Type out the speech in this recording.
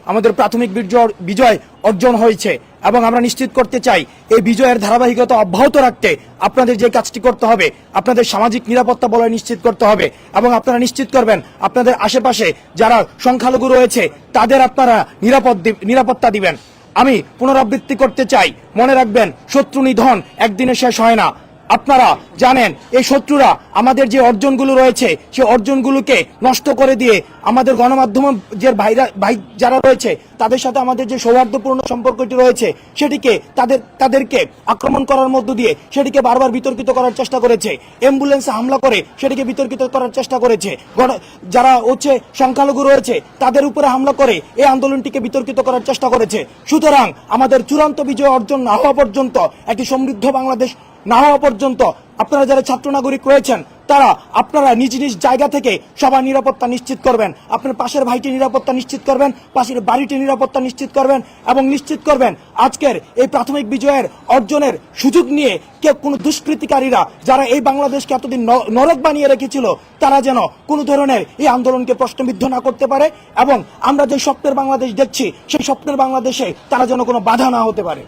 আমাদের প্রাথমিক বিজয় অর্জন হয়েছে এবং আমরা নিশ্চিত করতে চাই এই বিজয়ের ধারাবাহিকতা অব্যাহত রাখতে আপনাদের যে কাজটি করতে হবে, আপনাদের সামাজিক নিরাপত্তা বলয় নিশ্চিত করতে হবে এবং আপনারা নিশ্চিত করবেন আপনাদের আশেপাশে যারা সংখ্যালঘু রয়েছে তাদের আপনারা নিরাপত্তা দিবেন। আমি পুনরাবৃত্তি করতে চাই, মনে রাখবেন শত্রু নিধন একদিনে শেষ হয় না। আপনারা জানেন এই শত্রুরা আমাদের যে অর্জনগুলো রয়েছে সেই অর্জনগুলোকে নষ্ট করে দিয়ে আমাদের গণমাধ্যমের যে ভাই যারা রয়েছে তাদের সাথে আমাদের যে সৌহার্দ্যপূর্ণ সম্পর্কটি রয়েছে সেটিকে তাদেরকে আক্রমণ করার মধ্য দিয়ে সেটিকে বারবার বিতর্কিত করার চেষ্টা করেছে, অ্যাম্বুলেন্সে হামলা করে সেটিকে বিতর্কিত করার চেষ্টা করেছে, যারা সংখ্যালঘু রয়েছে তাদের উপরে হামলা করে এই আন্দোলনটিকে বিতর্কিত করার চেষ্টা করেছে। সুতরাং আমাদের চূড়ান্ত বিজয় অর্জন না হওয়া পর্যন্ত, একটি সমৃদ্ধ বাংলাদেশ না হওয়া পর্যন্ত আপনারা যারা ছাত্র নাগরিক রয়েছেন তারা আপনারা নিজ নিজ জায়গা থেকে সবার নিরাপত্তা নিশ্চিত করবেন, আপনার পাশের ভাইটির নিরাপত্তা নিশ্চিত করবেন, পাশের বাড়িটির নিরাপত্তা নিশ্চিত করবেন এবং নিশ্চিত করবেন আজকের এই প্রাথমিক বিজয়ের অর্জনের সুযোগ নিয়ে কেউ কোনো দুষ্কৃতিকারীরা যারা এই বাংলাদেশকে এতদিন নরক বানিয়ে রেখেছিল তারা যেন কোনো ধরনের এই আন্দোলনকে প্রশ্নবিদ্ধ না করতে পারে এবং আমরা যে স্বপ্নের বাংলাদেশ দেখছি সেই স্বপ্নের বাংলাদেশে তারা যেন কোনো বাধা না হতে পারে।